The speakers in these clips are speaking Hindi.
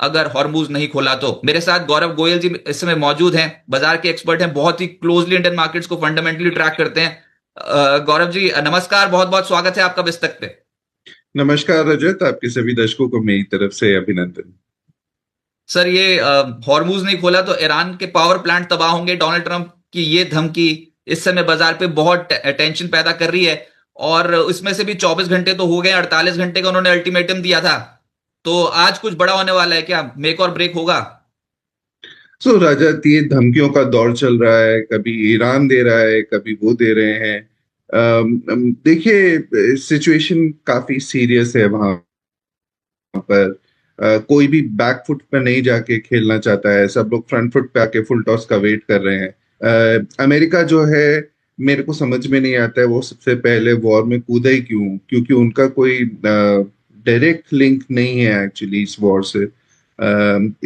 अगर हॉर्मूज नहीं खोला तो। मेरे साथ गौरव गोयल जी इस समय मौजूद हैं, बाजार के एक्सपर्ट हैं, बहुत ही क्लोजली इंडियन मार्केट्स को फंडामेंटली ट्रैक करते हैं। गौरव जी नमस्कार, बहुत बहुत स्वागत है आपका बिस्तक पे। नमस्कार रजत, आपके सभी दर्शकों को मेरी तरफ से अभिनंदन। सर ये हॉर्मूज नहीं खोला तो ईरान के पावर प्लांट तबाह होंगे, डोनाल्ड ट्रंप की ये धमकी इस समय बाजार पे बहुत टेंशन पैदा कर रही है। और इसमें से भी 24 घंटे तो हो गए, 48 घंटे का उन्होंने अल्टीमेटम दिया था। तो आज कुछ बड़ा होने वाला है क्या, मेक और ब्रेक होगा? रजत, ये धमकियों का दौर चल रहा है, कभी ईरान दे रहा है, कभी वो दे रहे हैं। देखिए, सिचुएशन काफी सीरियस है वहां पर। कोई भी बैक फुट पर नहीं जाके खेलना चाहता है, सब लोग फ्रंट फुट पे आके फुल टॉस का वेट कर रहे हैं। अमेरिका जो है, मेरे को समझ में नहीं आता है वो सबसे पहले वॉर में कूदा ही क्यों, क्योंकि उनका कोई डायरेक्ट लिंक नहीं है एक्चुअली इस वॉर से।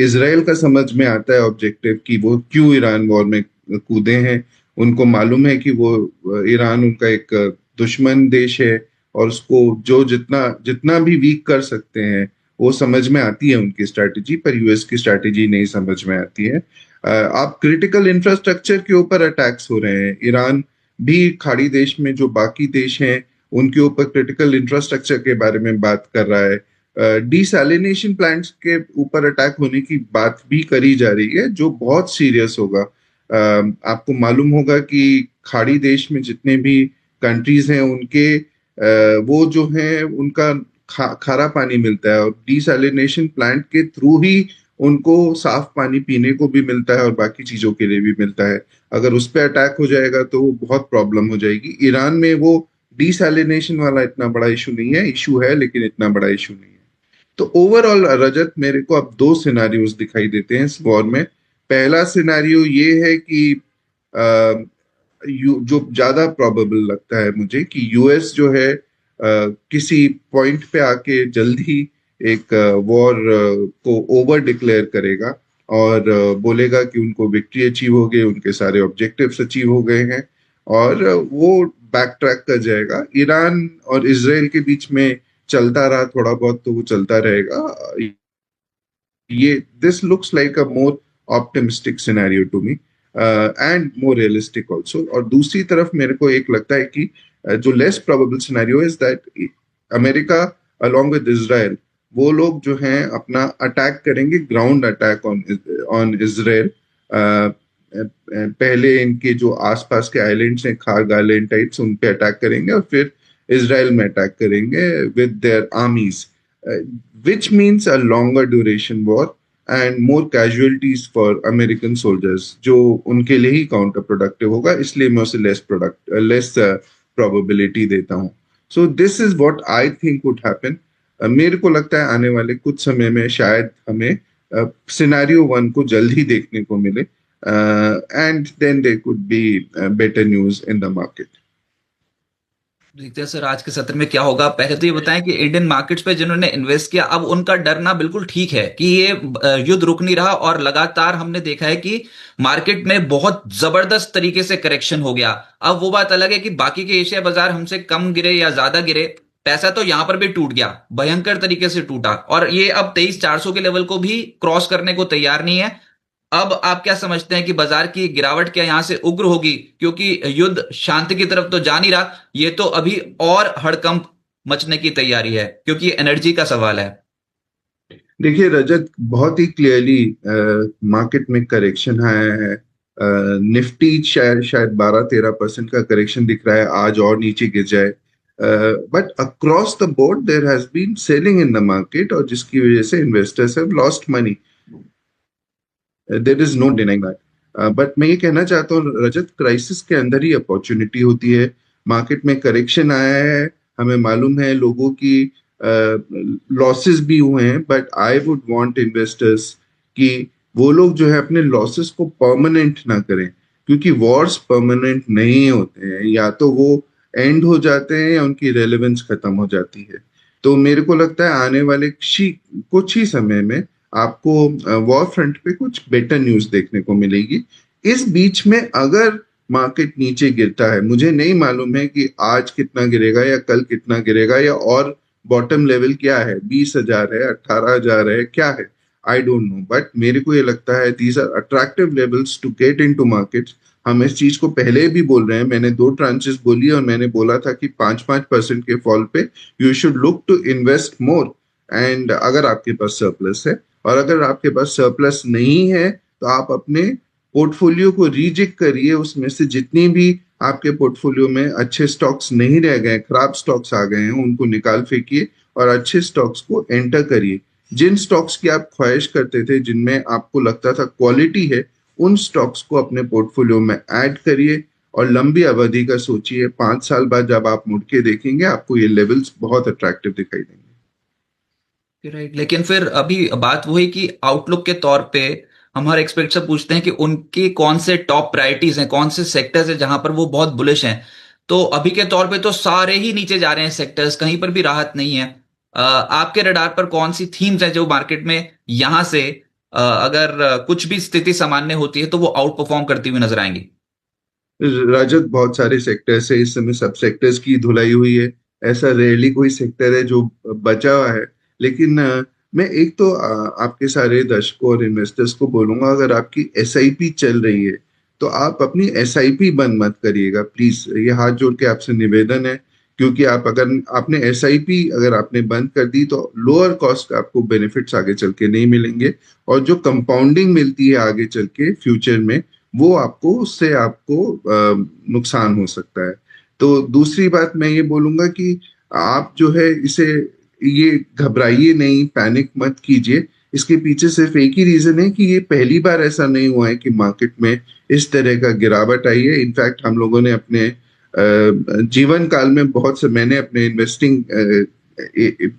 इसराइल का समझ में आता है ऑब्जेक्टिव कि वो क्यों ईरान वॉर में कूदे हैं। उनको मालूम है कि वो ईरान उनका एक दुश्मन देश है, और उसको जो जितना जितना भी वीक कर सकते हैं वो समझ में आती है उनकी स्ट्रैटेजी, पर यूएस की स्ट्रैटेजी नहीं समझ में आती है। आप क्रिटिकल इंफ्रास्ट्रक्चर के ऊपर अटैक्स हो रहे हैं, ईरान भी खाड़ी देश में जो बाकी देश हैं उनके ऊपर क्रिटिकल इंफ्रास्ट्रक्चर के बारे में बात कर रहा है। डिसैलिनेशन प्लांट्स के ऊपर अटैक होने की बात भी करी जा रही है, जो बहुत सीरियस होगा। आपको मालूम होगा कि खाड़ी देश में जितने भी कंट्रीज हैं उनके वो जो है उनका खारा पानी मिलता है, और डिसैलिनेशन प्लांट के थ्रू ही उनको साफ पानी पीने को भी मिलता है और बाकी चीजों के लिए भी मिलता है। अगर उस पर अटैक हो जाएगा तो वो बहुत प्रॉब्लम हो जाएगी। ईरान में वो डिसैलिनेशन वाला इतना बड़ा इशू नहीं है, इशू है लेकिन इतना बड़ा इशू नहीं है। तो ओवरऑल रजत, मेरे को अब दो सिनारियोज दिखाई देते हैं इस वॉर में। पहला सिनारियो ये है कि जो ज्यादा प्रोबेबल लगता है मुझे कि यूएस जो है किसी पॉइंट पे आके जल्दी एक वॉर को ओवर डिक्लेयर करेगा, और बोलेगा कि उनको विक्ट्री अचीव हो गई, उनके सारे ऑब्जेक्टिव्स अचीव हो गए हैं, और वो बैक ट्रैक कर जाएगा। ईरान और इसराइल के बीच में चलता रहा थोड़ा बहुत तो वो चलता रहेगा। ये this looks like a more optimistic scenario to me, and more realistic also. और दूसरी तरफ मेरे को एक लगता है कि जो less probable scenario is that America along with Israel, वो लोग जो हैं अपना अटैक करेंगे, ground attack on on Israel. पहले इनके जो आसपास के आइलैंड्स हैं, खाग आइलैंड टाइप्स, उन पे अटैक करेंगे, और फिर इसराइल में अटैक करेंगे with their आर्मीज, which means a longer duration war and more casualties for American soldiers, जो उनके लिए ही काउंटर प्रोडक्टिव होगा। इसलिए मैं उसे लेस प्रोबेबिलिटी देता हूँ। So this is what I think would happen. मेरे को लगता है आने वाले कुछ समय में शायद हमें सिनेरियो वन को जल्द ही देखने को मिले, and then there could be better news in the market. देखते हैं सर आज के सत्र में क्या होगा। पहले तो ये बताएं कि इंडियन मार्केट्स पे जिन्होंने इन्वेस्ट किया, अब उनका डरना बिल्कुल ठीक है कि ये युद्ध रुक नहीं रहा, और लगातार हमने देखा है कि मार्केट में बहुत जबरदस्त तरीके से करेक्शन हो गया। अब वो बात अलग है कि बाकी के एशिया बाजार हमसे कम गिरे या ज्यादा गिरे, पैसा तो यहां पर भी टूट गया, भयंकर तरीके से टूटा, और ये अब 23,400 के लेवल को भी क्रॉस करने को तैयार नहीं है। अब आप क्या समझते हैं कि बाजार की गिरावट क्या यहां से उग्र होगी, क्योंकि युद्ध शांति की तरफ तो जा नहीं रहा, ये तो अभी और हड़कंप मचने की तैयारी है, क्योंकि एनर्जी का सवाल है। देखिए रजत, बहुत ही क्लियरली मार्केट में करेक्शन आया है। निफ्टी शायद शायद 12-13% का करेक्शन दिख रहा है, आज और नीचे गिर जाए। But across the board there has been selling in the market, और जिसकी वजह से investors have lost money. There is no denying that. But मैं ये कहना चाहता हूँ रजत, क्राइसिस के अंदर ही अपॉर्चुनिटी होती है। मार्केट में करेक्शन आया है, हमें मालूम है लोगों की लॉसेस भी हुए हैं, but I would want investors कि वो लोग जो है अपने लॉसेस को परमानेंट ना करें, क्योंकि वॉर्स परमानेंट नहीं होते हैं, या तो वो एंड हो जाते हैं या उनकी रेलेवेंस खत्म हो जाती है। तो मेरे को लगता है आने वाले कुछ ही समय में आपको वॉर फ्रंट पे कुछ बेटर न्यूज देखने को मिलेगी। इस बीच में अगर मार्केट नीचे गिरता है, मुझे नहीं मालूम है कि आज कितना गिरेगा या कल कितना गिरेगा, या और बॉटम लेवल क्या है, 20,000 है, 18,000 है, क्या है। आई डोंट नो, बट मेरे को ये लगता है these are attractive levels to get into markets. हम इस चीज को पहले भी बोल रहे हैं, मैंने 2 ट्रांचेस बोली और मैंने बोला था कि 5-5% के फॉल पे you should look to invest more. And अगर आपके पास सरप्लस है, और अगर आपके पास सरप्लस नहीं है, तो आप अपने पोर्टफोलियो को रीचेक करिए, उसमें से जितनी भी आपके पोर्टफोलियो में अच्छे स्टॉक्स नहीं रह गए, खराब स्टॉक्स आ गए हैं, उनको निकाल फेंकिए और अच्छे स्टॉक्स को एंटर करिए। जिन स्टॉक्स की आप ख्वाहिश करते थे, जिनमें आपको लगता था क्वालिटी है, उन स्टॉक्स को अपने पोर्टफोलियो में ऐड करिए और लंबी अवधि का सोचिए। 5 साल बाद जब आप मुड़ के देखेंगे, आपको ये लेवल्स बहुत अट्रैक्टिव दिखाई देंगे। राइट, लेकिन फिर अभी बात वही कि आउटलुक के तौर पे हमारे एक्सपर्ट से पूछते हैं कि उनकी कौन से टॉप प्रायोरिटीज हैं, कौन से सेक्टर्स हैं जहां पर वो बहुत बुलिश हैं। तो अभी के तौर पे तो सारे ही नीचे जा रहे हैं सेक्टर्स, कहीं पर भी राहत नहीं है। आपके रडार पर कौन सी थीम्स हैं जो मार्केट में यहां से अगर कुछ भी स्थिति सामान्य होती है तो वो आउट परफॉर्म करती हुई नजर आएंगी? रजत, बहुत सारे सेक्टर्स है, इस समय सब सेक्टर्स की धुलाई हुई है। ऐसा रेयरली कोई सेक्टर है जो बचा हुआ है। लेकिन मैं एक तो आपके सारे दर्शकों और इन्वेस्टर्स को बोलूंगा, अगर आपकी एसआईपी चल रही है तो आप अपनी एसआईपी बंद मत करिएगा प्लीज। ये हाथ जोड़ के आपसे निवेदन है, क्योंकि आप अगर आपने एसआईपी अगर आपने बंद कर दी तो लोअर कॉस्ट आपको बेनिफिट्स आगे चल के नहीं मिलेंगे, और जो कंपाउंडिंग मिलती है आगे चल के फ्यूचर में, वो आपको उससे आपको नुकसान हो सकता है। तो दूसरी बात मैं ये बोलूंगा कि आप जो है इसे, ये घबराइए नहीं, पैनिक मत कीजिए। इसके पीछे सिर्फ एक ही रीजन है कि ये पहली बार ऐसा नहीं हुआ है कि मार्केट में इस तरह का गिरावट आई है। इनफैक्ट हम लोगों ने अपने जीवन काल में बहुत से, मैंने अपने इन्वेस्टिंग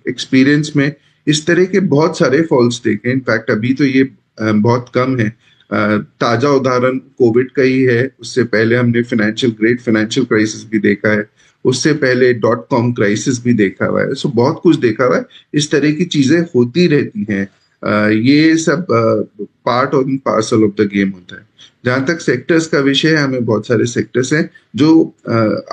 एक्सपीरियंस में इस तरह के बहुत सारे फॉल्स देखे। इनफैक्ट अभी तो ये बहुत कम है। ताजा उदाहरण कोविड का ही है, उससे पहले हमने ग्रेट फाइनेंशियल क्राइसिस भी देखा है, उससे पहले .com क्राइसिस भी देखा हुआ है। सो बहुत कुछ देखा हुआ है। इस तरह की चीजें होती रहती हैं। ये सब पार्ट और पार्सल ऑफ द गेम होता है। जहां तक सेक्टर्स का विषय है, हमें बहुत सारे सेक्टर्स हैं जो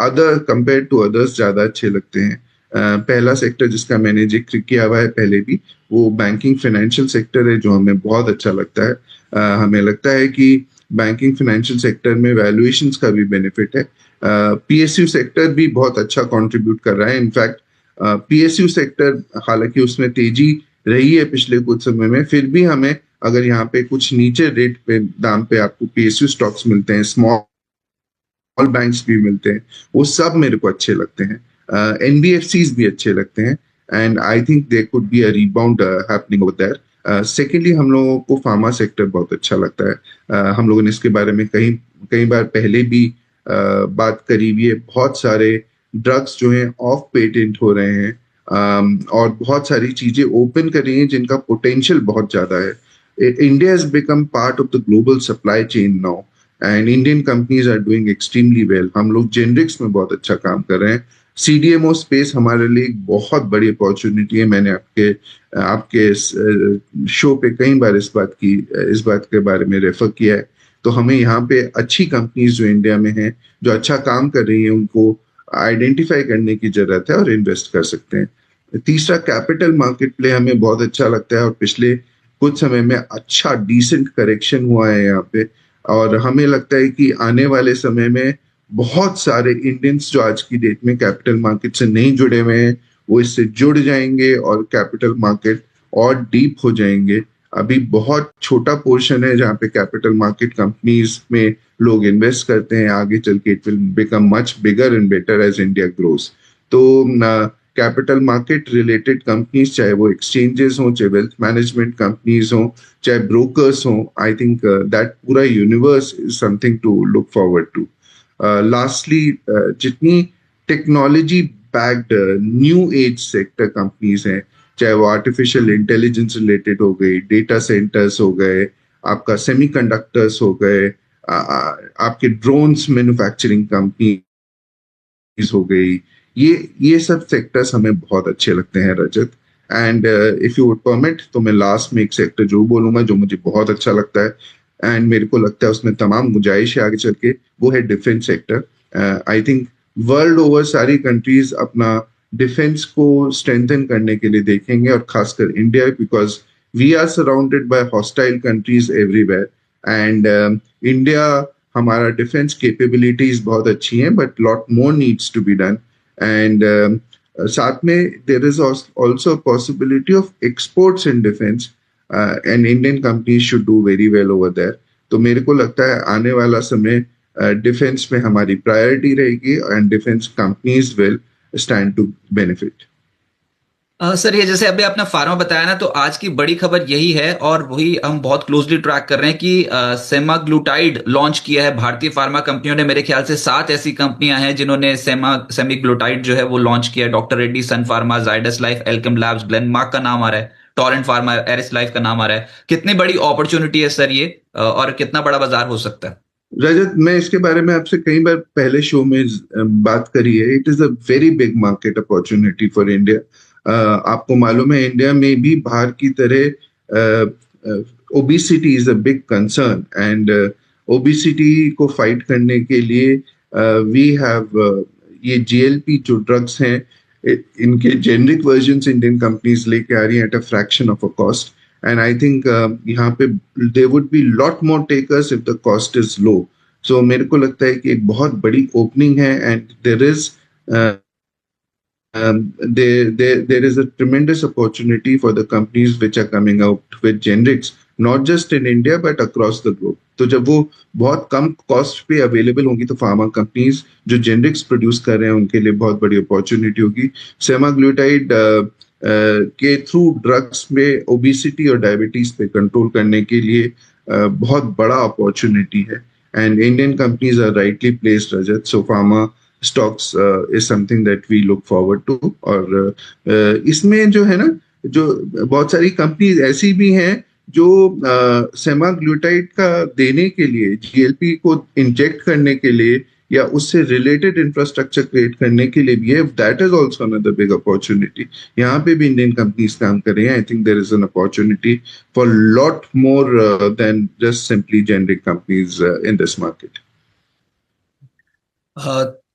अदर कंपेयर टू अदर्स ज्यादा अच्छे लगते हैं। पहला सेक्टर जिसका मैंने जिक्र किया हुआ है पहले भी, वो बैंकिंग फाइनेंशियल सेक्टर है, जो हमें बहुत अच्छा लगता है। हमें लगता है कि बैंकिंग फाइनेंशियल सेक्टर में वैल्यूएशंस का भी बेनिफिट है। पीएसयू सेक्टर भी बहुत अच्छा कंट्रीब्यूट कर रहा है। इनफैक्ट पीएसयू सेक्टर, हालांकि उसमें तेजी रही है पिछले कुछ समय में, फिर भी हमें अगर यहाँ पे कुछ नीचे रेट पे दाम पे आपको पीएसयू स्टॉक्स मिलते हैं, स्मॉल बैंक्स भी मिलते हैं, वो सब मेरे को अच्छे लगते हैं। एनबीएफसीज भी अच्छे लगते हैं, and I think there could be a rebound happening over there. Secondly, हम लोगों को फार्मा सेक्टर बहुत अच्छा लगता है। हम लोगों ने इसके बारे में कई कई बार पहले भी बात करी हुई है। बहुत सारे ड्रग्स जो हैं ऑफ पेटेंट हो रहे हैं, और बहुत सारी चीजें ओपन कर रही हैं जिनका पोटेंशियल बहुत ज्यादा है। India has become part of the global supply chain now, and Indian companies are doing extremely well. हम लोग जेनरिक्स में बहुत अच्छा काम कर रहे हैं। सीडीएमओ स्पेस हमारे लिए एक बहुत बड़ी अपॉर्चुनिटी है। मैंने आपके आपके शो पे कई बार इस बात के बारे में रेफर किया है। तो हमें यहाँ पे अच्छी कंपनीज जो इंडिया में हैं, जो अच्छा काम कर रही हैं, उनको आइडेंटिफाई करने की जरूरत है और इन्वेस्ट कर सकते हैं। तीसरा, कैपिटल मार्केट प्ले हमें बहुत अच्छा लगता है, और पिछले कुछ समय में अच्छा डिसेंट करेक्शन हुआ है यहाँ पे। और हमें लगता है कि आने वाले समय में बहुत सारे इंडियंस जो आज की डेट में कैपिटल मार्केट से नहीं जुड़े हुए हैं, वो इससे जुड़ जाएंगे और कैपिटल मार्केट और डीप हो जाएंगे। अभी बहुत छोटा पोर्शन है जहाँ पे कैपिटल मार्केट कंपनीज में लोग इन्वेस्ट करते हैं। आगे चल के it will become much bigger and better as India grows. तो कैपिटल मार्केट रिलेटेड कंपनीज, चाहे वो एक्सचेंजेस हों, चाहे वेल्थ मैनेजमेंट कंपनीज हों, चाहे ब्रोकर्स हों, आई थिंक दैट पूरा universe is something to look forward to. Lastly, जितनी technology backed new age sector companies हैं, चाहे वो आर्टिफिशियल इंटेलिजेंस रिलेटेड हो गई, डेटा सेंटर्स हो गए, आपका सेमीकंडक्टर्स हो गए, आपके ड्रोन्स मैन्युफैक्चरिंग कंपनी हो गई, ये सब सेक्टर्स हमें बहुत अच्छे लगते हैं Rajat. And if you would permit, तो मैं लास्ट में एक सेक्टर जो बोलूंगा जो मुझे बहुत अच्छा लगता है एंड मेरे को लगता है उसमें तमाम गुंजाइश है आगे चल के, वो है defence sector. I think world over सारी कंट्रीज अपना डिफेंस को स्ट्रेंथन करने के लिए देखेंगे, और खासकर India, because we are surrounded by hostile countries everywhere and India, हमारा डिफेंस कैपेबिलिटीज बहुत अच्छी हैं, but lot more needs to be done. And साथ में there is also possibility of exports in defence, and Indian companies should do very well over there. तो मेरे को लगता है आने वाला समय डिफेंस में हमारी प्रायोरिटी रहेगी and defence companies will stand to benefit. Sir, ये जैसे अभी आपने फार्मा बताया ना, तो आज की बड़ी खबर यही है और वही हम बहुत क्लोजली ट्रैक कर रहे हैं कि सेमाग्लूटाइड लॉन्च किया है भारतीय फार्मा कंपनियों ने। मेरे ख्याल से 7 ऐसी कंपनियां हैं जिन्होंने सेमीग्लूटाइड जो है वो लॉन्च किया है। डॉक्टर रेड्डी, सन फार्मा, जाइडस लाइफ, एल्केम लैब्स, ग्लेनमार्क का नाम आ रहा है, टोरेंट फार्मा, एरिस लाइफ का नाम आ रहा है। कितनी बड़ी अपॉर्चुनिटी है सर ये, और कितना बड़ा बाजार हो सकता है? रजत, मैं इसके बारे में आपसे कई बार पहले शो में बात करी है। It is a very big market opportunity for India. आपको मालूम है इंडिया में भी बाहर की तरह obesity is a big concern, and obesity को फाइट करने के लिए वी हैव ये जीएलपी जो ड्रग्स हैं, इनके जेनरिक वर्जन्स इंडियन कंपनीज लेके आ रही हैं at a fraction of a cost. And I think यहाँ पे there would be lot more takers if the cost is low. So मेरे को लगता है कि एक बहुत बड़ी ओपनिंग है, and there is there is a tremendous opportunity for the companies which are coming out with generics, not just in India but across the globe. तो जब वो बहुत कम कॉस्ट पे अवेलेबल होंगी तो फार्मा कंपनीज जो जेनरिक्स प्रोड्यूस कर रहे हैं उनके लिए बहुत बड़ी अपॉर्चुनिटी होगी। सेमाग्लूटाइड के थ्रू ड्रग्स में ओबिसिटी और डायबिटीज पे कंट्रोल करने के लिए बहुत बड़ा अपॉर्चुनिटी है, and Indian companies are rightly placed, Rajat. So pharma stocks is something that we look forward to. और इसमें जो है ना, जो बहुत सारी कंपनीज ऐसी भी हैं जो सेमाग्लूटाइड का देने के लिए, जीएलपी को इंजेक्ट करने के लिए या उससे रिलेटेड इंफ्रास्ट्रक्चर क्रिएट करने के लिए भी है। That is also another big opportunity. यहाँ पे भी इंडियन कंपनीज काम कर रही हैं। I think there is an opportunity for lot more than just simply generic companies in this market.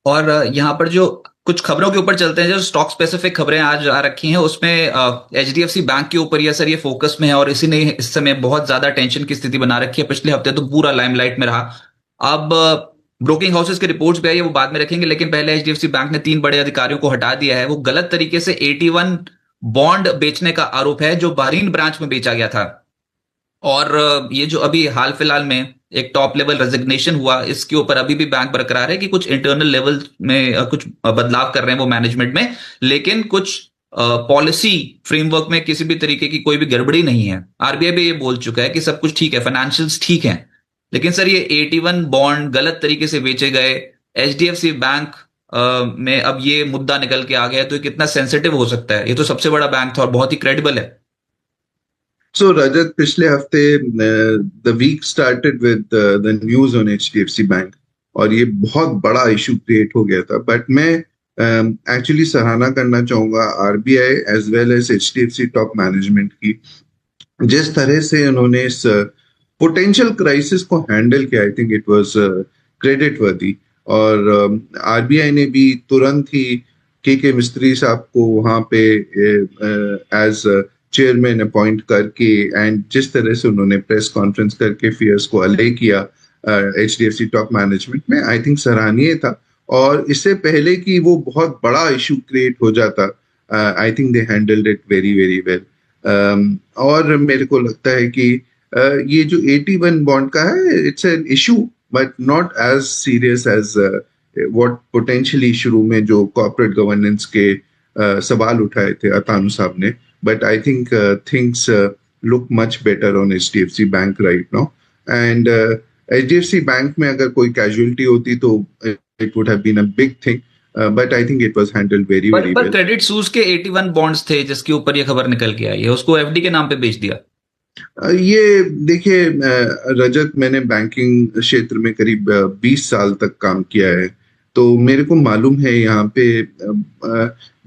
और यहाँ पर जो कुछ खबरों के ऊपर चलते हैं, जो स्टॉक स्पेसिफिक खबरें आज आ रखी हैं, उसमें एचडीएफसी बैंक के ऊपर ये सर ये फोकस में है और इसी ने इस समय बहुत ज्यादा टेंशन की स्थिति बना रखी है। पिछले हफ्ते तो पूरा लाइमलाइट में रहा। अब ब्रोकिंग हाउसेस के रिपोर्ट्स पे आई है, वो बाद में रखेंगे, लेकिन पहले एचडीएफसी बैंक ने 3 बड़े अधिकारियों को हटा दिया है। वो गलत तरीके से AT1 बॉन्ड बेचने का आरोप है जो बहरीन ब्रांच में बेचा गया था। और ये जो अभी हाल फिलहाल में एक टॉप लेवल रेजिग्नेशन हुआ, इसके ऊपर अभी भी बैंक बरकरार है कि कुछ इंटरनल लेवल में कुछ बदलाव कर रहे हैं वो मैनेजमेंट में, लेकिन कुछ पॉलिसी फ्रेमवर्क में किसी भी तरीके की कोई भी गड़बड़ी नहीं है। आरबीआई भी ये बोल चुका है कि सब कुछ ठीक है, फाइनेंशियल्स ठीक हैं, लेकिन सर ये AT1 बॉन्ड गलत तरीके से बेचे गए। एचडीएफसी बैंक में अब ये मुद्दा निकल के आ गया, तो ये कितना सेंसिटिव हो सकता है? ये तो सबसे बड़ा बैंक था और बहुत ही क्रेडिबल है। So Rajat, पिछले हफ्ते the week started with the news on HDFC Bank, और ये बहुत बड़ा इशू क्रिएट हो गया था। बट मैं एक्चुअली सराहना करना चाहूंगा RBI as well as HDFC top management की, जिस तरह से उन्होंने इस पोटेंशियल क्राइसिस को हैंडल किया। आई थिंक इट वाज क्रेडिट वर्दी। और आरबीआई ने भी तुरंत ही के मिस्त्री साहब को वहां पे एज चेयरमैन अपॉइंट करके, एंड जिस तरह से उन्होंने प्रेस कॉन्फ्रेंस करके फियर्स को अले किया एचडीएफसी टॉप मैनेजमेंट में, आई थिंक सराहनीय था। और इससे पहले कि वो बहुत बड़ा इशू क्रिएट हो जाता, I think they handled it very very well. और मेरे को लगता है कि ये जो AT1 बॉन्ड का है, it's an issue but not as serious as what potentially शुरू में जो कॉर्पोरेट गवर्नेंस के सवाल उठाए थे अतानु साहब ने। But I think things look much better on HDFC Bank right now. And HDFC Bank में अगर कोई casualty होती तो it would have been a big thing. But I think it was handled very very पर well. क्रेडिट सूज के 81 बॉन्ड्स थे जिसके ऊपर ये खबर निकल के आई है, उसको एफडी के नाम पे बेच दिया। ये देखिए रजत, मैंने बैंकिंग क्षेत्र में करीब 20 साल तक काम किया है, तो मेरे को मालूम है यहाँ पे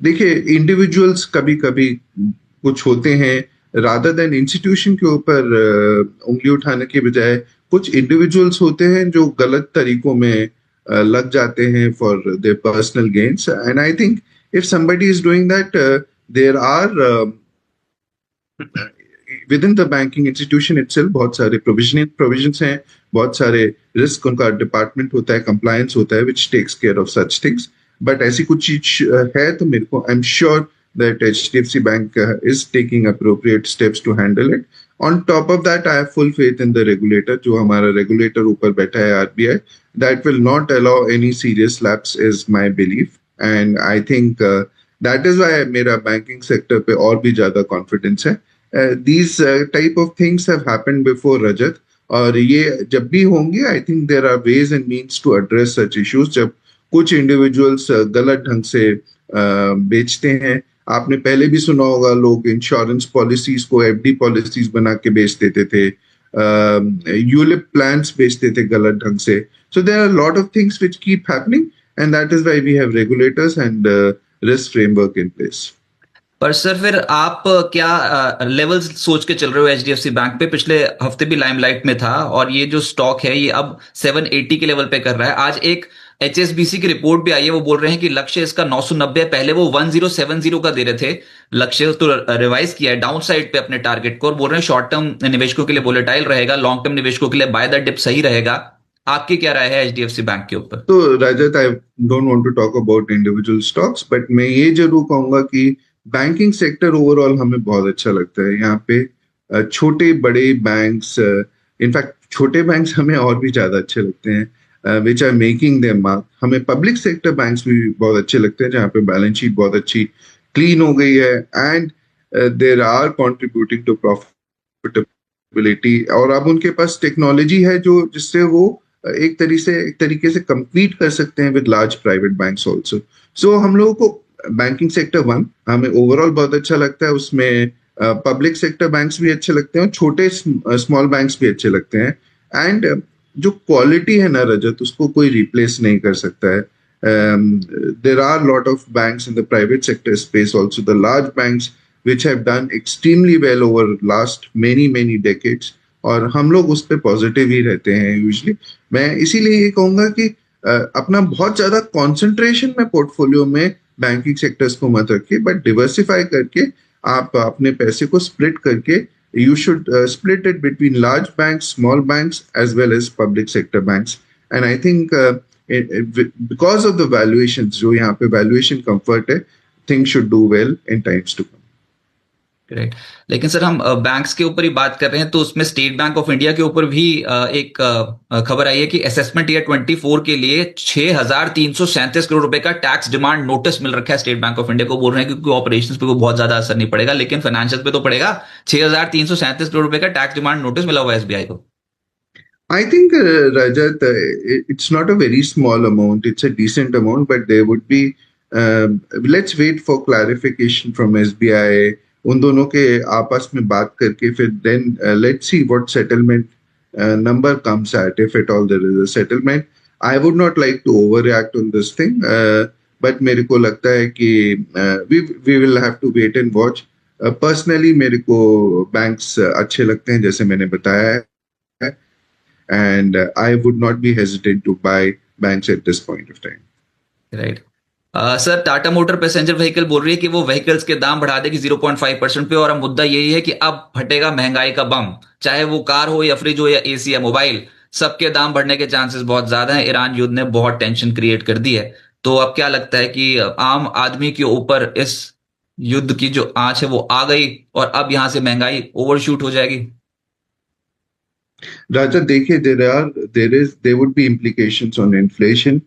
देखिए इंडिविजुअल्स कभी कभी कुछ होते हैं, रादर देन इंस्टीट्यूशन के ऊपर उंगली उठाने के बजाय कुछ इंडिविजुअल्स होते हैं जो गलत तरीकों में लग जाते हैं for their personal gains. And I think if somebody is doing that, there are within the banking institution itself बहुत सारे प्रोविजंस हैं, बहुत सारे रिस्क, उनका डिपार्टमेंट होता है, कंप्लायंस होता है, which takes care of such things. But ऐसी कुछ चीज है तो मेरे को I am sure that HDFC Bank is taking appropriate steps to handle it. On top of that, I have full faith in the regulator. जो हमारा regulator ऊपर बैठा है RBI, that will not allow any serious lapse is my belief. And I think that is why मेरा banking sector पे और भी ज़्यादा confidence है. These type of things have happened before, Rajat. और ये जब भी होंगे, I think there are ways and means to address such issues. जब कुछ individuals गलत ढंग से बेचते हैं, आपने पहले भी सुना होगा, लोग इंश्योरेंस पॉलिसीज को FD पॉलिसीज बना के बेच देते थे, यूलिप प्लान्स बेचते थे गलत ढंग से। So there are lot of things which keep happening and that is why we have regulators and risk framework in place. पर सर फिर आप क्या लेवल्स सोच के चल रहे हो HDFC बैंक पे? पिछले हफ्ते भी लाइमलाइट में था और ये जो स्टॉक है ये अब 780 के लेवल पे कर रहा है। आज एक HSBC की रिपोर्ट भी आई है, वो बोल रहे हैं कि लक्ष्य इसका 990 है, पहले वो 1070 का दे रहे थे लक्ष्य, तो रिवाइज किया है डाउन साइड पे अपने टारगेट को, और बोल रहे हैं शॉर्ट टर्म निवेशकों के लिए वोलेटाइल रहेगा, लॉन्ग टर्म निवेशकों के लिए बाय द डिप सही रहेगा। आपकी क्या राय है HDFC बैंक के ऊपर? तो Rajat, I don't want to talk about individual stocks, but मैं ये जरूर कहूंगा कि बैंकिंग सेक्टर ओवरऑल हमें बहुत अच्छा लगता है। यहाँ पे छोटे बड़े बैंक्स, इनफैक्ट छोटे बैंक्स हमें और भी ज्यादा अच्छे लगते हैं, which are making their mark. हमें पब्लिक सेक्टर बैंक्स भी बहुत अच्छे लगते हैं, जहाँ पे बैलेंस शीट बहुत अच्छी क्लीन हो गई है and there are contributing to profitability, और अब उनके पास टेक्नोलॉजी है जो जिससे वो एक तरीके से compete कर सकते हैं with large private banks also. So हम लोगों को बैंकिंग सेक्टर वन हमें ओवरऑल बहुत अच्छा लगता है, उसमें पब्लिक सेक्टर बैंक्स भी अच्छे लगते हैं और छोटे स्मॉल बैंक्स भी अच्छे लगते हैं। एंड जो क्वालिटी है ना रजत, उसको कोई रिप्लेस नहीं कर सकता है। There are lot of banks in the private sector space also, the large banks which have done extremely well over last many decades, और हम लोग उस पर पॉजिटिव ही रहते हैं यूजली। मैं इसीलिए ये कहूंगा कि अपना बहुत ज्यादा कॉन्सेंट्रेशन में पोर्टफोलियो में बैंकिंग सेक्टर्स को मत रखिए, बट डिवर्सिफाई करके आप अपने पैसे को स्प्लिट करके you should split it between large banks, small banks, as well as public sector banks. And I think because of the valuations, जो यहाँ पे valuation comfort है, things should do well in times to come. Great. लेकिन सर हम बैंक्स के ऊपर ही बात कर रहे हैं, तो उसमें स्टेट बैंक ऑफ इंडिया के ऊपर भी एक खबर आई है कि असेसमेंट ईयर 24 के लिए 6,337 करोड़ रुपए का टैक्स डिमांड नोटिस मिल रखा है स्टेट बैंक ऑफ इंडिया को। बोल रहे हैं कि ऑपरेशंस पे कोई बहुत ज्यादा असर नहीं पड़ेगा, लेकिन फाइनेंशियल पे तो पड़ेगा। 6,337 करोड़ रुपए का टैक्स डिमांड नोटिस मिला हुआ है SBI को। I think, Rajat, it's not a very small amount. It's a decent amount, but there would be. Let's wait for clarification from SBI. उन दोनों के आपस में बात करके फिर then let's see what settlement number comes at, if at all there is a settlement. I would not like to overreact on this thing, but मेरे को लगता है कि we will have to wait and watch. Personally मेरे को banks अच्छे लगते हैं, जैसे मैंने बताया है, and I would not be hesitant to buy banks at this point of time. Right. Sir Tata motor passenger vehicle बोल रही है कि वो व्हीकल्स के दाम बढ़ा देगी 0.5% पे, और अब मुद्दा यही है कि अब फटेगा महंगाई का बम, चाहे वो कार हो या फ्रिज हो या AC या मोबाइल, सबके दाम बढ़ने के चांसेस बहुत ज्यादा हैं। ईरान युद्ध ने बहुत टेंशन क्रिएट कर दी है। तो अब क्या लगता है कि आम आदमी के ऊपर इस युद्ध की जो आंच है वो आ गई और अब यहां से महंगाई ओवरशूट हो जाएगी? राजा देखिए, there would be implications on inflation.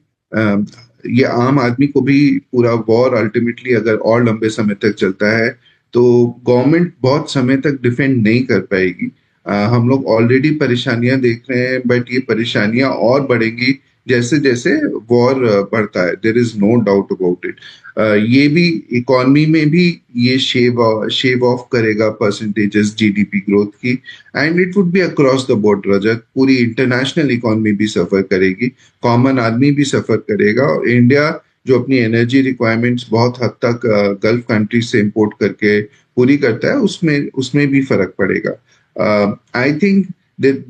ये आम आदमी को भी पूरा वॉर अल्टीमेटली अगर और लंबे समय तक चलता है तो गवर्नमेंट बहुत समय तक डिफेंड नहीं कर पाएगी। हम लोग ऑलरेडी परेशानियां देख रहे हैं, बट ये परेशानियां और बढ़ेंगी जैसे जैसे वॉर बढ़ता है। There is no doubt about it. ये भी इकोनॉमी में भी ये शेव ऑफ करेगा परसेंटेजेस GDP ग्रोथ की, and it would be across the board Rajat. पूरी इंटरनेशनल इकोनॉमी भी सफर करेगी, कॉमन आदमी भी सफर करेगा, और इंडिया जो अपनी एनर्जी रिक्वायरमेंट्स बहुत हद तक गल्फ कंट्रीज से इंपोर्ट करके पूरी करता है, उसमें भी फर्क पड़ेगा। I think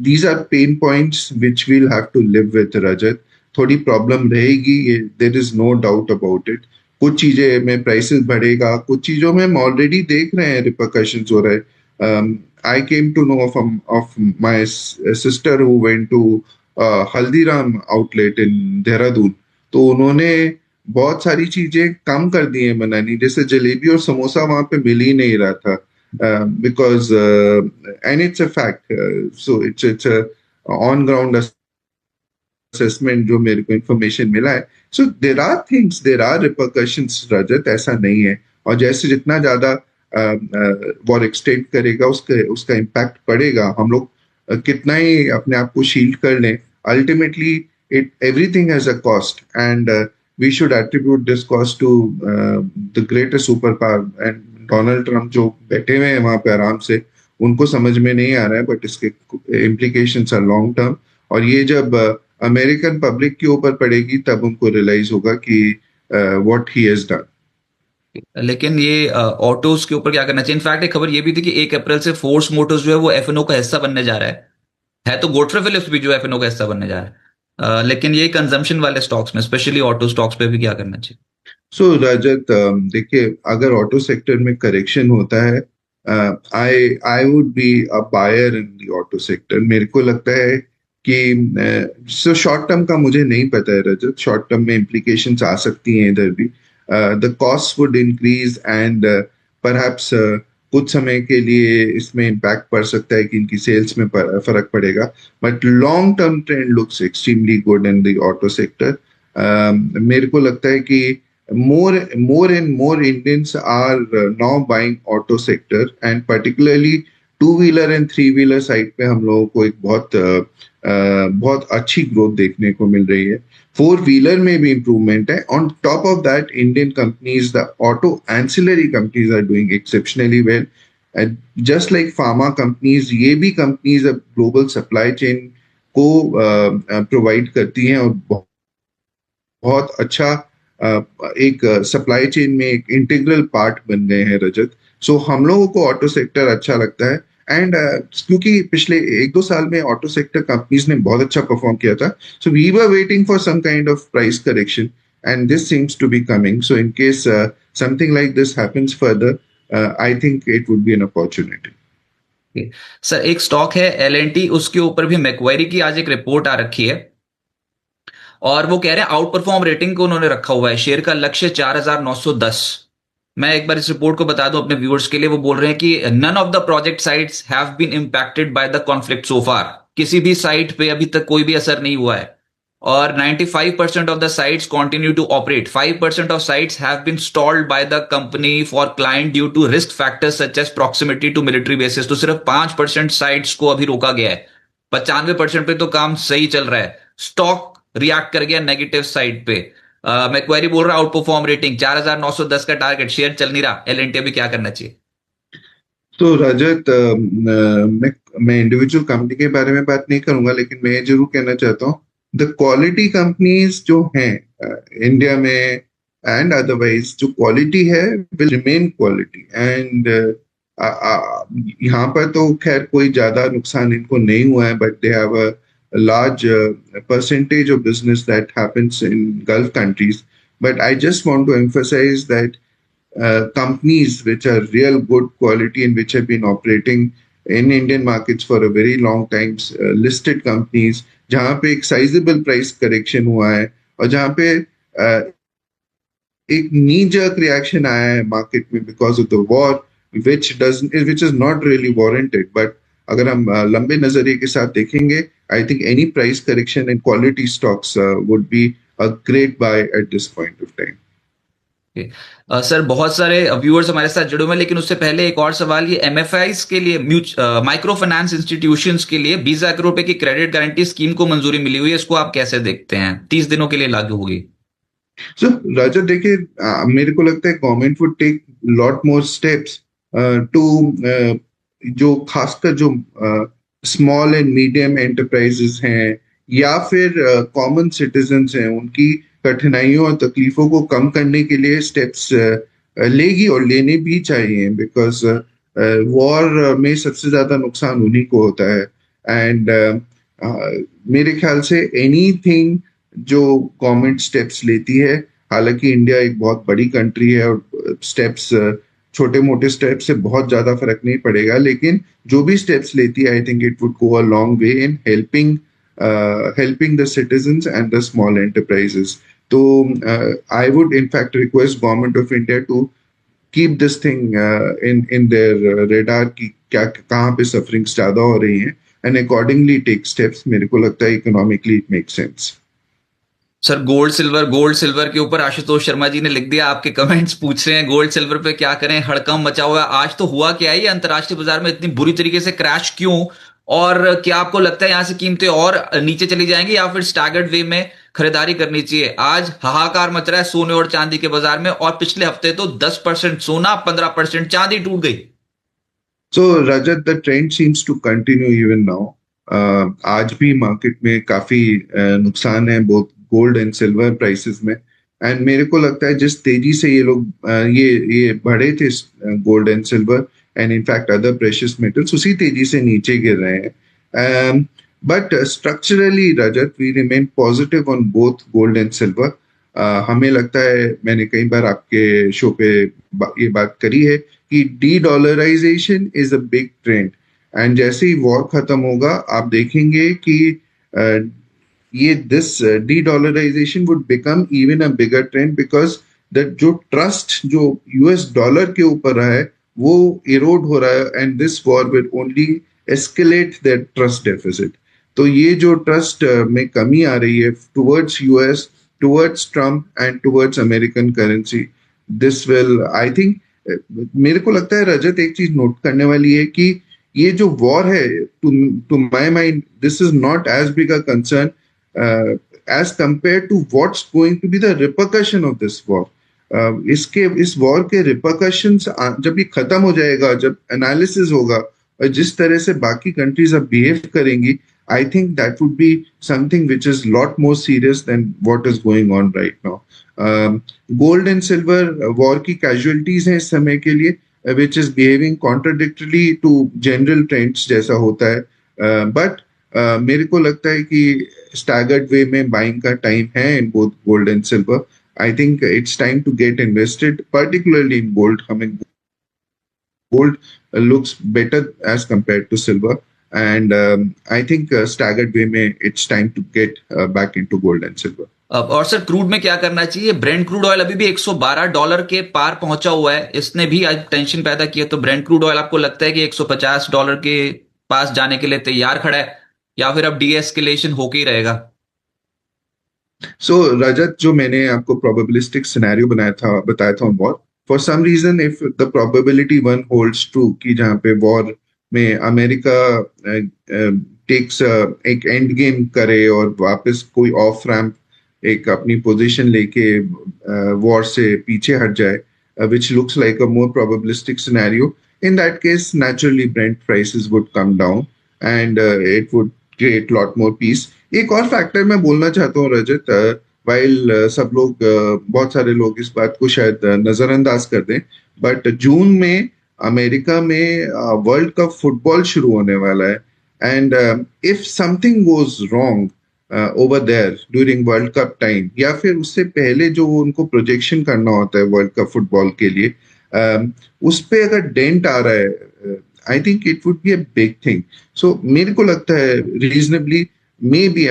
these are pain points which we'll have to live with, Rajat. थोड़ी प्रॉब्लम रहेगी, there is no doubt about it. कुछ चीजें में प्राइसेस बढ़ेगा, कुछ चीजों में हम ऑलरेडी देख रहे हैं रिपरकशंस हो रहे हैं। I came to know of my sister who went to Haldiram outlet in Dehradun. तो उन्होंने बहुत सारी चीजें कम कर दी हैं बनानी, जैसे जलेबी और समोसा वहां पे मिल ही नहीं रहा था, because and it's a fact, so it's on ground assessment जो मेरे को इन्फॉर्मेशन मिला है. So there are things, there are repercussions Rajat, ऐसा नहीं है. और जैसे जितना ज्यादा वॉर एक्सटेंड करेगा उसका उसका इम्पैक्ट पड़ेगा. हम लोग कितना ही अपने आप को शील्ड कर लें, ultimately it everything has a cost, and we should attribute this cost to the greatest super power. And Donald Trump जो बैठे हुए हैं वहां पे आराम से, उनको समझ में नहीं आ रहा है, बट इसके इम्प्लीकेशंस आर लॉन्ग टर्म. और ये जब अमेरिकन पब्लिक के ऊपर पड़ेगी तब उनको रियलाइज होगा कि व्हाट ही हैज डन. लेकिन ये ऑटोज के ऊपर क्या करना चाहिए? इनफैक्ट एक खबर ये भी थी कि 1 अप्रैल से फोर्स मोटर्स जो है वो एफएनओ का हिस्सा बनने जा रहा है तो गोडफ्रे फिलिप्स भी जो एफएनओ का हिस्सा बनने जा रहा है. लेकिन ये कंजम्पशन वाले स्टॉक्स में, स्पेशली ऑटो स्टॉक्स पे भी क्या करना चाहिए? सो रजत, देखिए, अगर ऑटो सेक्टर में करेक्शन होता है, I I would be a buyer in the auto sector. मेरे को लगता है कि सो शॉर्ट टर्म का मुझे नहीं पता है रजत, शॉर्ट टर्म में इम्प्लीकेशंस आ सकती हैं इधर भी. The cost would increase and perhaps कुछ समय के लिए इसमें इम्पैक्ट पड़ सकता है कि इनकी सेल्स में फर्क पड़ेगा, but long term trend looks extremely good in the auto sector. मेरे को लगता है कि more and more Indians are now buying auto sector, and particularly two wheeler and three wheeler side पे हम लोगों को एक बहुत अच्छी ग्रोथ देखने को मिल रही है. फोर व्हीलर में भी इंप्रूवमेंट है. On top of that, Indian companies, the auto ancillary companies are doing exceptionally well. Just like pharma companies, ये भी कंपनीज अब ग्लोबल सप्लाई चेन को प्रोवाइड करती हैं और बहुत अच्छा एक सप्लाई चेन में एक इंटीग्रल पार्ट बन गए हैं रजत. सो हम लोगों को ऑटो सेक्टर अच्छा लगता है. एंड क्योंकि पिछले 1-2 साल में ऑटो सेक्टर कंपनीज ने बहुत अच्छा परफॉर्म किया था, so we were waiting for some kind of price correction, and this seems to be coming. So in case something like this happens further, I think it would be an opportunity. Sir, एक स्टॉक है L&T, उसके ऊपर भी मैक्वेरी की आज एक रिपोर्ट आ रखी है और वो कह रहे हैं आउट परफॉर्म रेटिंग को उन्होंने रखा हुआ है. शेयर का लक्ष्य 4,910. मैं एक बार इस रिपोर्ट को बता दूं अपने व्यूअर्स के लिए. वो बोल रहे हैं कि none of the project sites have been impacted by the conflict so far. किसी भी साइट पे अभी तक कोई भी असर नहीं हुआ है और 95% of the sites continue to operate. 5% of sites have been stalled by the company for client due to risk factors such as proximity to military bases. तो सिर्फ 5% साइट्स को अभी रोका गया है. 95% पे तो काम सही चल रहा है. स्टॉक रिएक्ट कर गया नेगेटिव साइड पे. मैक्वेरी बोल रहा है आउट परफॉर्म रेटिंग, 4,910 का टारगेट, शेयर चल नहीं रहा. L&T अभी क्या करना चाहिए? तो रजत, मैं इंडिविजुअल कंपनी के बारे में बात नहीं करूंगा, लेकिन मैं ये जरूर कहना चाहता हूँ, द क्वालिटी कंपनीज जो हैं इंडिया में एंड अदरवाइज, जो क्वालिटी है विल रिमेन क्वालिटी. एंड यहाँ पर तो खैर कोई ज्यादा नुकसान इनको नहीं हुआ है, but they have a large percentage of business that happens in Gulf countries. But I just want to emphasize that companies which are real good quality and which have been operating in Indian markets for a very long time, listed companies, जहाँ पे एक sizable price correction हुआ है और जहाँ पे एक knee-jerk reaction आया है market में because of the war, which is not really warranted. But अगर हम लंबे नजरिए के साथ देखेंगे, I think any price correction in quality stocks would be a great by at this point of time. Sir, बहुत सारे व्यूअर्स हमारे साथ जुड़े हुए हैं, लेकिन उससे पहले एक और सवाल. ये MFIs के लिए, माइक्रो फाइनेंस इंस्टीट्यूशंस के लिए 20 लाख रुपए की क्रेडिट गारंटी स्कीम को मंजूरी मिली हुई है. इसको आप कैसे देखते हैं? 30 दिनों के लिए लागू होगी. सो राजा, देखिए, मेरे को लगता है government would take lot more steps to, जो खासकर जो स्मॉल एंड मीडियम एंटरप्राइजेस हैं या फिर कॉमन सिटीजन्स हैं, उनकी कठिनाइयों और तकलीफों को कम करने के लिए स्टेप्स लेगी और लेने भी चाहिए. बिकॉज वॉर में सबसे ज्यादा नुकसान उन्हीं को होता है. एंड मेरे ख्याल से एनीथिंग जो गवर्नमेंट स्टेप्स लेती है, हालांकि इंडिया एक बहुत बड़ी कंट्री है और स्टेप्स छोटे मोटे स्टेप से बहुत ज्यादा फर्क नहीं पड़ेगा, लेकिन जो भी स्टेप्स लेती है I think it would go a long way in helping the citizens and the small enterprises. So I would in fact request government of India to keep this thing in their radar कि क्या कहाँ पे sufferings ज्यादा हो रही हैं and accordingly take steps. मेरे को लगता है economically it makes sense. Sir gold silver के ऊपर आशुतोष शर्मा जी ने लिख दिया, आपके कमेंट्स पूछ रहे हैं गोल्ड सिल्वर पे क्या करें, हड़कंप मचा हुआ है। आज तो हुआ क्या है, ये अंतर्राष्ट्रीय बाजार में इतनी बुरी तरीके से क्रैश क्यों, और क्या आपको लगता है यहां से कीमतें और नीचे चली जाएंगी या फिर स्टैगर्ड वे में खरीदारी करनी चाहिए? आज हाहाकार मच रहा है सोने और चांदी के बाजार में, और पिछले हफ्ते तो 10% सोना, 15% चांदी टूट गई। So Rajat, the trend seems to continue even now. आज भी मार्केट में काफी नुकसान है both gold and silver prices में, एंड मेरे को लगता है जिस तेजी से ये लोग ये बढ़े थे gold and silver and in fact other precious metals, उसी तेजी से नीचे गिर रहे हैं। But structurally Rajat, we remain positive on both gold and silver. हमें लगता है, मैंने कई बार आपके शो पे ये बात करी है कि de dollarisation is a big trend, and जैसे ही वॉर खत्म होगा आप देखेंगे कि ये this de dollarisation would become even a bigger trend, because that जो ट्रस्ट जो यूएस डॉलर के ऊपर रहा है वो इरोड हो रहा है, and this war will only escalate that trust deficit. तो ये जो ट्रस्ट में कमी आ रही है towards US, towards Trump and towards American currency, this will I think, मेरे को लगता है रजत एक चीज नोट करने वाली है कि ये जो वॉर है, to my mind this is not as big a concern as compare to what's going to be the repercussion of this war. इस वॉर के रिपरकशंस जब ये खत्म हो जाएगा, जब एनालिसिस होगा और जिस तरह से बाकी कंट्रीज अब बिहेव करेंगी, I think that would be something which is a lot more serious than what is going on right now. Gold and silver war की casualties हैं इस समय के लिए, which is behaving contradictorily to general trends जैसा होता है, but मेरे को लगता है कि staggered way में buying का time है in both gold and silver. I think it's time to get invested, particularly in gold. हमें gold looks better as compared to silver. And I think staggered way में it's time to get back into gold and silver. और सर क्रूड में क्या करना चाहिए? ब्रेंट क्रूड ऑयल अभी भी $112 के पार पहुंचा हुआ है, इसने भी आज टेंशन पैदा किया। तो ब्रेंट क्रूड ऑयल आपको लगता है कि $150 के पास जाने के लिए तैयार खड़ा है, या फिर अब डीएस्केलेशन होके ही रहेगा? So रजत, जो मैंने आपको probabilistic scenario बताया था on war, for some reason if the probability one holds true कि जहाँ पे war में अमेरिका टेक्स एक एंड गेम करे और वापस कोई ऑफ रैम्प एक अपनी पोजीशन लेके वॉर से पीछे हट जाए, which looks like a more probabilistic scenario, in that case naturally Brent prices would come down and it would create lot more peace. एक और फैक्टर मैं बोलना चाहता हूँ रजत, while सब लोग बहुत सारे लोग इस बात को शायद नजरअंदाज कर दें, बट जून में अमेरिका में वर्ल्ड कप फुटबॉल शुरू होने वाला है, and if something goes wrong over there during world cup time, या फिर उससे पहले जो उनको प्रोजेक्शन करना होता है वर्ल्ड कप फुटबॉल के लिए, उस पे अगर डेंट आ रहा है, I think it would be a big thing. So मेरे को लगता है रीजनेबली मे बी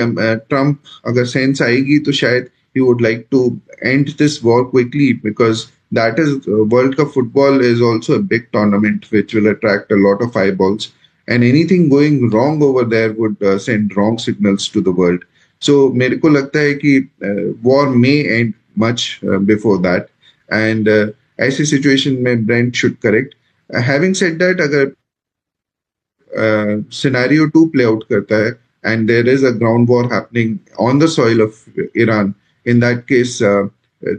ट्रम्प अगर सेंस आएगी तो शायद he would like to end this war quickly, because that is World Cup football is also a big tournament which will attract a lot of eyeballs, and anything going wrong over there would send wrong signals to the world. So मेरे को लगता है कि war may end much before that, and ऐसी situation में Brent should correct. Having said that, अगर scenario 2 play out करता है and there is a ground war happening on the soil of Iran, in that case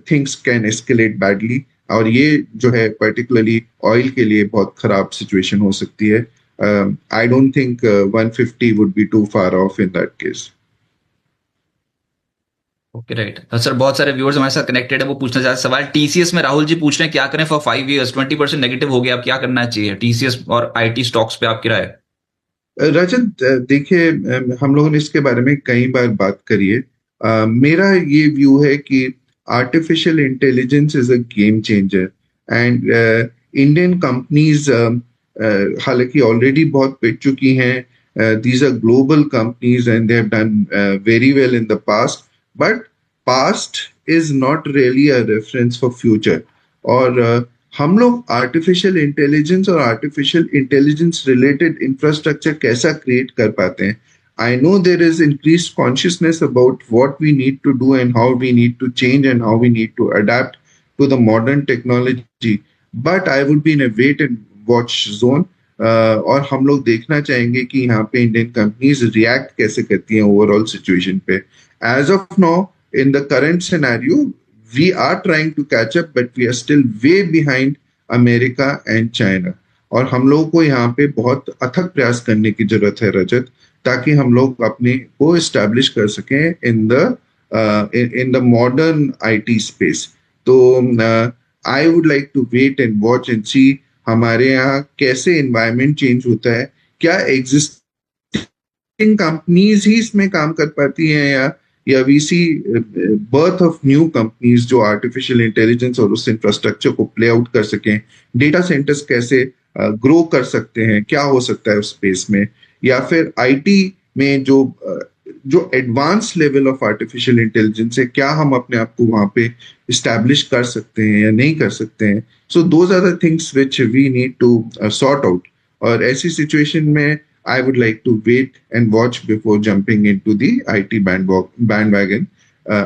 things can escalate badly, और ये जो है पर्टिकुलरली ऑयल के लिए बहुत खराब सिचुएशन हो सकती है। I don't think 150 would be too far off in that case. Okay right sir, बहुत सारे व्यूअर्स हमारे साथ कनेक्टेड है, वो पूछना चाहते हैं सवाल। टीसीएस में राहुल जी पूछ रहे हैं क्या करें फॉर 5 years, 20% नेगेटिव हो गया, अब क्या करना चाहिए टीसीएस और आईटी स्टॉक्स पे, आपकी राय? रजत देखिए, हम लोगों ने इसके बारे में कई बार बात करी है। मेरा ये व्यू है कि artificial intelligence is a game changer, and Indian companies हालांकि ऑलरेडी बहुत पिट चुकी हैं. These are global companies and they have done very well in the past. But past is not really a reference for future. और हम लोग आर्टिफिशियल इंटेलिजेंस और आर्टिफिशियल इंटेलिजेंस रिलेटेड इंफ्रास्ट्रक्चर कैसा क्रिएट कर पाते हैं. I know there is increased consciousness about what we need to do and how we need to change and how we need to adapt to the modern technology. But I would be in a wait and watch zone. और हम लोग देखना चाहेंगे कि यहाँ पे इंडियन कंपनीज रिएक्ट कैसे करती हैं ओवरऑल सिचुएशन पे. As of now in the current scenario we are trying to catch up but we are still way behind America and China. और हम लोगों को यहाँ पे बहुत अथक प्रयास करने की जरूरत है रजत, ताकि हम लोग अपने को एस्टैब्लिश कर सकें in the modern IT space. तो I would like to wait and watch and see हमारे यहाँ कैसे एनवायरनमेंट चेंज होता है. क्या एग्जिस्टिंग कंपनीज ही इसमें काम कर पाती हैं या we see birth of new companies जो आर्टिफिशियल इंटेलिजेंस और उस इंफ्रास्ट्रक्चर को प्ले आउट कर सकें. डेटा सेंटर्स कैसे ग्रो कर सकते हैं, क्या हो सकता है उस स्पेस में. या फिर आईटी में जो advance level of artificial intelligence है, क्या हम अपने आप को वहां पे इस्टेब्लिश कर सकते हैं या नहीं कर सकते हैं. So those are the things which we need to sort out. और ऐसी सिचुएशन में I would like to wait and watch before jumping into the IT bandwagon.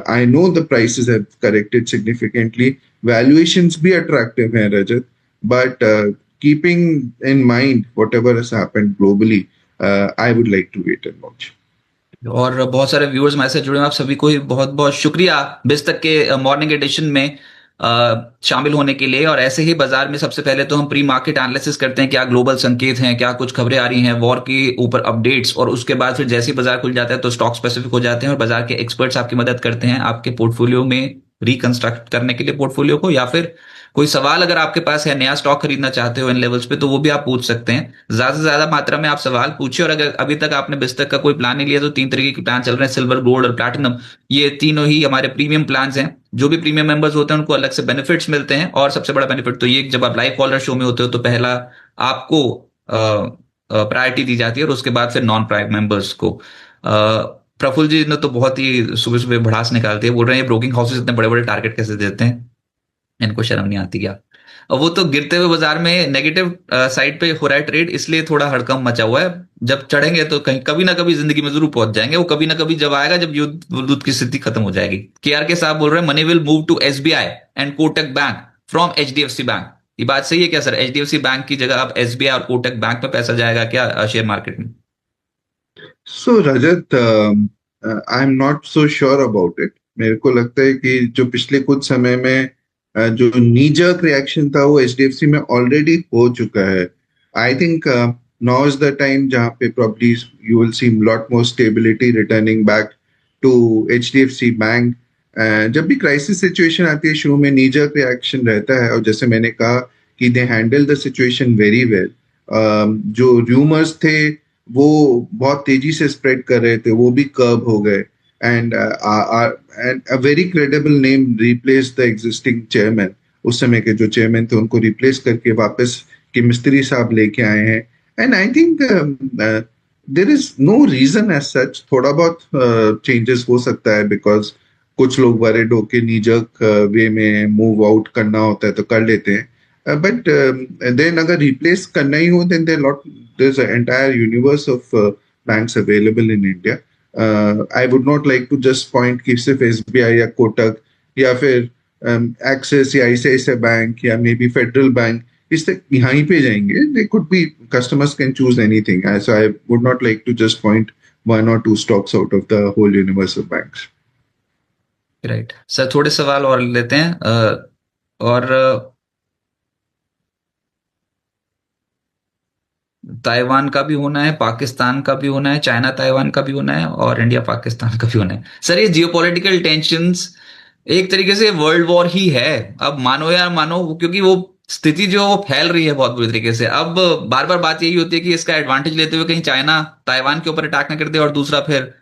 I know the prices have corrected significantly. Valuations भी attractive हैं रजत, but keeping in mind whatever has happened globally, I would like to wait and watch. और बहुत सारे व्यूअर्स हमारे साथ जुड़े हैं, आप सभी को बहुत बहुत शुक्रिया बिज तक के मॉर्निंग एडिशन में शामिल होने के लिए. और ऐसे ही बाजार में सबसे पहले तो हम प्री मार्केट एनालिसिस करते हैं, क्या ग्लोबल संकेत हैं, क्या कुछ खबरें आ रही हैं वॉर के ऊपर अपडेट्स, और उसके बाद फिर जैसे ही बाजार खुल जाता है तो स्टॉक स्पेसिफिक हो जाते हैं और बाजार के एक्सपर्ट्स आपकी मदद करते हैं आपके पोर्टफोलियो में रिकंस्ट्रक्ट करने के लिए पोर्टफोलियो को. या फिर कोई सवाल अगर आपके पास है, नया स्टॉक खरीदना चाहते हो इन लेवल्स पे, तो वो भी आप पूछ सकते हैं. ज्यादा से ज्यादा मात्रा में आप सवाल पूछिए. और अगर अभी तक आपने बिस्तक का कोई प्लान नहीं लिया तो 3 तरीके के प्लान चल रहे हैं, सिल्वर, गोल्ड और प्लैटिनम. ये तीनों ही हमारे प्रीमियम प्लान हैं. जो भी प्रीमियम मेंबर्स होते हैं उनको अलग से बेनिफिट्स मिलते हैं. और सबसे बड़ा बेनिफिट तो ये, जब आप लाइव कॉलर शो में होते हो तो पहला आपको प्रायोरिटी दी जाती है और उसके बाद फिर नॉन प्राइम मेंबर्स को. प्रफुल्ल जी ने तो बहुत ही सुबह सुबह भड़ास निकालते हैं, बोल रहे हैं ये ब्रोकिंग हाउसेस इतने बड़े बड़े टारगेट कैसे देते हैं, इनको शर्म नहीं आती क्या. और वो तो गिरते हुए बाजार में नेगेटिव साइड पे हो रहा है ट्रेड, इसलिए थोड़ा हड़कंप मचा हुआ है. जब चढ़ेंगे तो कहीं कभी ना कभी जिंदगी में जरूर पहुंच जाएंगे. वो कभी ना कभी जब आएगा जब युद्ध की स्थिति खत्म हो जाएगी. के साहब बोल रहे हैं money will move to SBI and Kotak bank from HDFC bank. ये बात सही है क्या सर? एचडीएफसी बैंक की जगह अब एसबीआई और कोटक बैंक में पैसा जाएगा क्या शेयर मार्केट में? So Rajat, I am not so sure about it. मेरे को लगता है कि जो पिछले कुछ समय में जो नीजर्क रिएक्शन था वो एचडीएफसी में ऑलरेडी हो चुका है. I think now is the time जहां पे probably you will see lot more stability returning back to HDFC bank. जब भी क्राइसिस सिचुएशन आती है शुरू में नीजर्क रिएक्शन रहता है, और जैसे मैंने कहा कि they handle the situation very well. जो रूमर्स थे वो बहुत तेजी से स्प्रेड कर रहे थे, वो भी कर्ब हो गए. And a very credible name replaced the existing chairman. उस समय के जो चेयरमैन थे उनको रिप्लेस करके वापस के मिस्त्री साहब लेके आए हैं. And I think there is no reason as such. थोड़ा बहुत चेंजेस हो सकता है बिकॉज कुछ लोग वरिड होके नीजक वे में मूव आउट करना होता है तो कर लेते हैं. बट देन अगर रिप्लेस करना ही हो then there is an entire universe of banks available in India. I would not like to just point कि सिर्फ SBI या कोटक या फिर एक्सिस या ICICI बैंक या मे बी फेडरल बैंक इस तक यहाँ ही पे जाएंगे. They could be customers can choose anything. So I would not like to just point 1 or 2 stocks out of the whole universe of banks. Right sir, थोड़े सवाल और लेते हैं. और ताइवान का भी होना है, पाकिस्तान का भी होना है, चाइना ताइवान का भी होना है और इंडिया पाकिस्तान का भी होना है. सर ये जियोपॉलिटिकल टेंशंस एक तरीके से वर्ल्ड वॉर ही है. अब मानो या मानो, क्योंकि वो स्थिति जो फैल रही है बहुत बुरी तरीके से. अब बार बार बात यही होती है कि इसका एडवांटेज लेते हुए कहीं चाइना ताइवान के ऊपर अटैक ना कर दे, और दूसरा फिर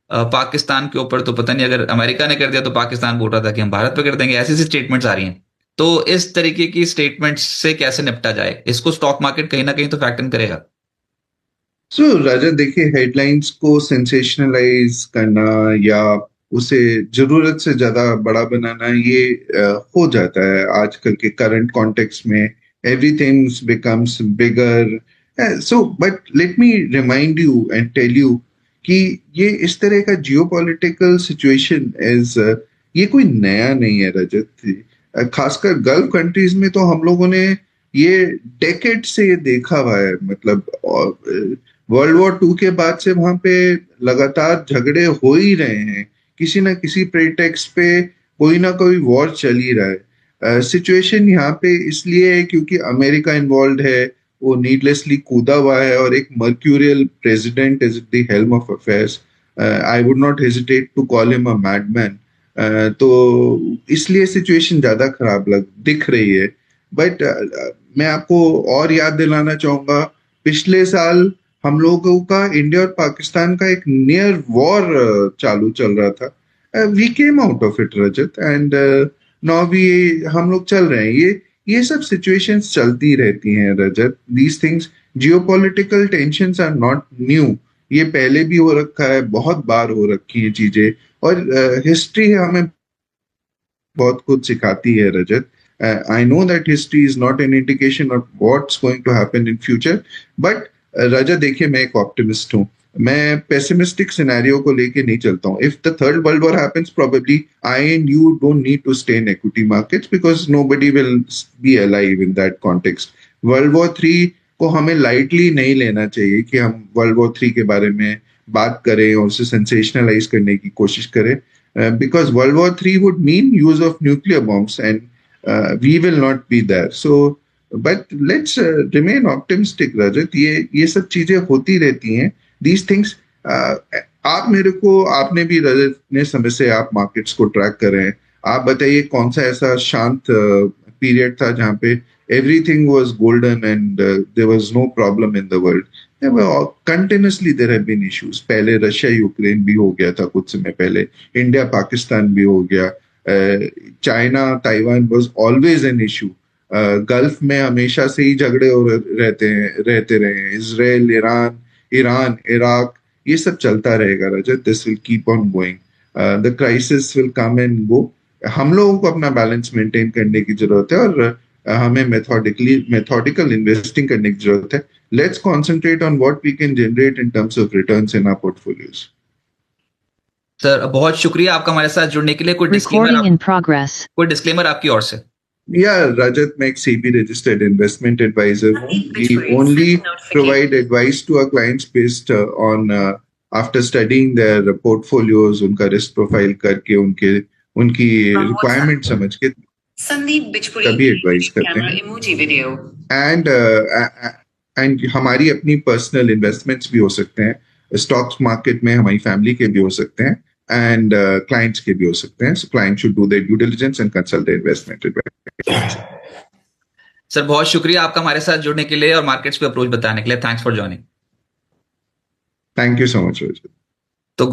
पाकिस्तान के ऊपर. तो पता नहीं, अगर अमेरिका ने कर दिया तो पाकिस्तान बोल रहा था कि हम भारत पे कर देंगे. ऐसी स्टेटमेंट्स आ रही हैं. तो इस तरीके की स्टेटमेंट्स से कैसे निपटा जाए? इसको स्टॉक मार्केट कहीं ना कहीं तो फैक्टर करेगा। सो राजा देखिए, हेडलाइंस को सेंसेशनलाइज करना या उसे जरूरत से ज्यादा बड़ा बनाना, ये हो जाता है आजकल के करंट कॉन्टेक्स्ट में। Everything becomes bigger. So but let me remind you and tell you कि ये इस तरह का जियोपॉलिटिकल सिचुएशन इज, ये कोई नया नहीं है रजत। खासकर गल्फ कंट्रीज में तो हम लोगों ने ये डेकेड से ये देखा हुआ है। मतलब वर्ल्ड वॉर 2 के बाद से वहां पे लगातार झगड़े हो ही रहे हैं। किसी ना किसी प्रेटेक्स्ट पे कोई ना कोई वॉर चल ही रहा है। सिचुएशन यहाँ पे इसलिए है क्योंकि अमेरिका इन्वॉल्व है, वो नीडलेसली कूदा हुआ है, और एक mercurial president is at the helm of affairs. I would not hesitate to call him a madman. तो इसलिए सिचुएशन ज्यादा खराब लग दिख रही है। बट मैं आपको और याद दिलाना चाहूंगा, पिछले साल हम लोगों का इंडिया और पाकिस्तान का एक नियर वॉर चालू चल रहा था। We came out of it Rajat, and now we हम लोग चल रहे हैं। ये सब सिचुएशंस चलती रहती हैं Rajat. These things, geopolitical tensions are not new. ये पहले भी हो रखा है, बहुत बार हो रखी हैं चीजें। और हिस्ट्री हमें बहुत कुछ सिखाती है Rajat. I know that history is not an indication of what's going to happen in future, but Rajat देखिए, मैं एक ऑप्टिमिस्ट हूँ। मैं पेसिमिस्टिक सिनेरियो को लेके नहीं चलता हूँ। If the third world war happens, probably I and you don't need to stay in equity markets because nobody will be alive in that context. World war 3 को हमें लाइटली नहीं लेना चाहिए कि हम वर्ल्ड वॉर 3 के बारे में बात करें और उसे सेंसेशनलाइज करने की कोशिश करें। Because World War 3 would mean use of nuclear bombs, and we will not be there. So, but let's remain optimistic, Rajat. ये सब चीजें होती रहती हैं। These things, आप मेरे को, आपने भी रजत ने समय से आप मार्केट्स को ट्रैक कर रहे हैं। आप बताइए कौन सा ऐसा शांत पीरियड था जहाँ पे everything was golden and there was no problem in the world. Continuously there have been issues. पहले रशिया यूक्रेन भी हो गया था कुछ समय पहले, इंडिया पाकिस्तान भी हो गया, China Taiwan was always an issue. Gulf में हमेशा से ही झगड़े हो रहते रहे हैं। इसराइल, ईरान, इराक, ये सब चलता रहेगा Rajat. This will keep on going. The crisis will come and go. हम लोगों को अपना बैलेंस मेंटेन करने की जरूरत है, और हमें मेथोडिकल इन्वेस्टिंग करने की जरूरत है। Let's concentrate on what we can generate in terms of returns in our portfolios. Sir बहुत शुक्रिया आपका हमारे साथ जुड़ने के लिए। Recording in progress. कोई डिस्क्लेमर आपकी ओर से? Yeah, Rajat, मैं एक SEBI registered investment advisor हूँ। We only provide advice to our clients based on after studying their portfolios, उनका risk profile करके, उनकी requirement समझ के तभी advise करते हैं। एंड हमारी अपनी पर्सनल इन्वेस्टमेंट्स भी हो सकते हैं स्टॉक्स मार्केट में, हमारी फैमिली के भी हो सकते हैं, एंड क्लाइंट्स के भी हो सकते हैं। So client should do their due diligence and consult the investment advisor. Sir बहुत शुक्रिया आपका हमारे साथ जुड़ने के लिए और मार्केट्स पे अप्रोच बताने के लिए। Thanks for joining. Thank you so much.